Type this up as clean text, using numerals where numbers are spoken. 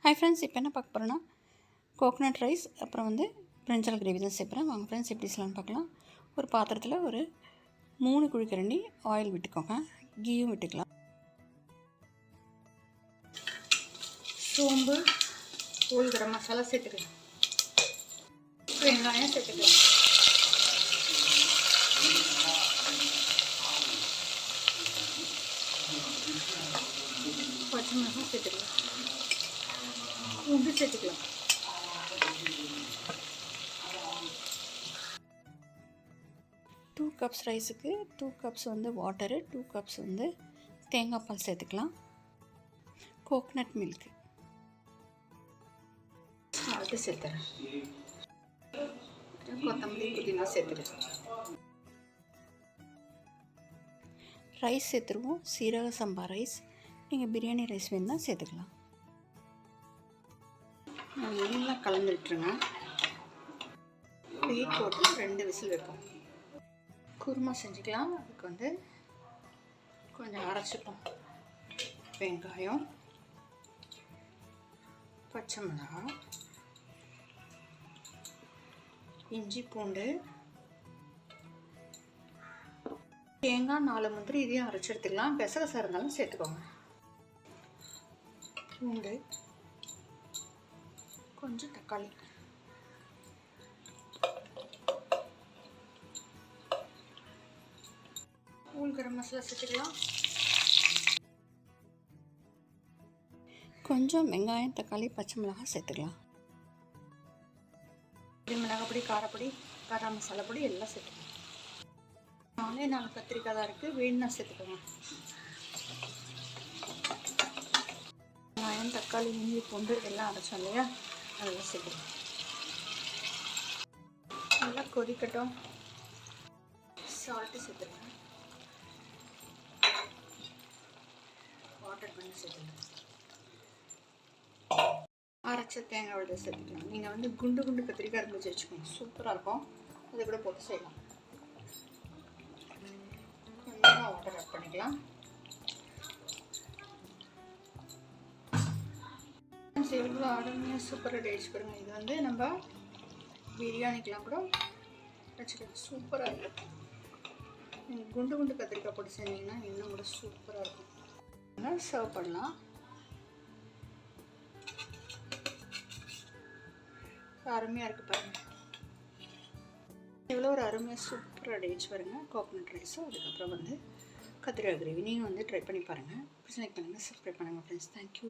Hi friends, இப்போ என்ன பார்க்க போகிறோன்னா கோகனட் ரைஸ் அப்புறம் பிரிஞ்சால் கிரேவி தான் சேர்க்குறேன். வாங்க ஃப்ரெண்ட்ஸ், எப்படி செய்யலாம்னு பார்க்கலாம். ஒரு பாத்திரத்தில் ஒரு 3 குழிக்கரண்டி ஆயில் விட்டுக்கோங்க. கீயும் விட்டுக்கலாம். சோம்பு, தூள் கரம் மசாலா சேர்த்துக்கலாம். வெங்காயம் சேர்த்துக்கலாம். பச்சை மிளகாய் சேர்த்துக்கலாம். பூண்டு சேர்த்துக்கலாம். டூ கப்ஸ் ரைஸுக்கு 2 கப்ஸ் வாட்டரு, 2 கப்ஸ் தேங்காய் பால் சேர்த்துக்கலாம். கோகனட் மில்க் சால்ட்டு சேர்த்துறேன். கொத்தமல்லி புதினா சேர்த்துறேன். ரைஸ் சேர்த்துருவோம். சீரக சம்பா ரைஸ். நீங்கள் பிரியாணி ரைஸ் வேணுன்னா சேர்த்துக்கலாம். நல்லா கலந்து விட்டுருங்க. வெயிட் போட்டு 2 விசில் வைப்போம். குருமா செஞ்சுக்கலாம். அதுக்கு கொஞ்சம் அரைச்சிப்போம். வெங்காயம், பச்சை மிளகாய், இஞ்சி, பூண்டு, தேங்காய், 4 முந்திரி இதையும் அரைச்சி எடுத்துக்கலாம். பெசகசா இருந்தாலும் சேர்த்துக்கோங்க. பூண்டு, கொஞ்சம் தக்காளி, தூள் கரம் மசாலா சேர்த்துக்கலாம். கொஞ்சம் வெங்காயம், தக்காளி, பச்சை மிளகாய் சேர்த்துக்கலாம். மிளகாய் பொடி, காரப்பொடி, கரம் மசாலா பொடி எல்லாம் சேர்த்துக்கலாம். 4 கத்திரிக்காய் தான் இருக்குது. வேணும்னா சேர்த்துக்கோங்க. வெங்காயம், தக்காளி, இஞ்சி, பூண்டு எல்லாம் அரைச்சோம் இல்லையா, அதெல்லாம் சேர்த்துக்கலாம். நல்லா கொதிக்கட்டும். சால்ட்டு சேர்த்துக்கலாம். வாட்டர் பண்ணி சேர்த்துக்கலாம். அரைச்ச தேங்காய் விட சேர்த்துக்கலாம். நீங்கள் குண்டு குண்டு கத்திரிக்காய் இருந்துச்சு வச்சுக்கோங்க, சூப்பராக இருக்கும். அதை கூட போட்டு செய்யலாம். கொஞ்சமாக வாட்டர் ஆட் பண்ணிக்கலாம். எவ்வளோ அருமையாக சூப்பராக டேஸ்ட் பாருங்கள். இது நம்ம பிரியாணிக்கெலாம் கூட வச்சுக்கலாம். சூப்பராக இருக்கும். நீங்கள் குண்டு குண்டு கத்திரிக்காய் போட்டு செஞ்சீங்கன்னா இன்னும் கூட சூப்பராக இருக்கும். சர்வ் பண்ணலாம். அருமையாக இருக்குது பாருங்கள். எவ்வளோ ஒரு அருமையாக சூப்பராக டேஸ்ட் பாருங்கள். கோகனட் ரைஸும் அதுக்கப்புறம் கத்திரிக்காய் கிரேவி. நீங்கள் ட்ரை பண்ணி பாருங்கள். செலக்ட் பண்ணுங்கள், சப்ஸ்கிரைப் பண்ணுங்கள் ஃப்ரெண்ட்ஸ். தேங்க்யூ.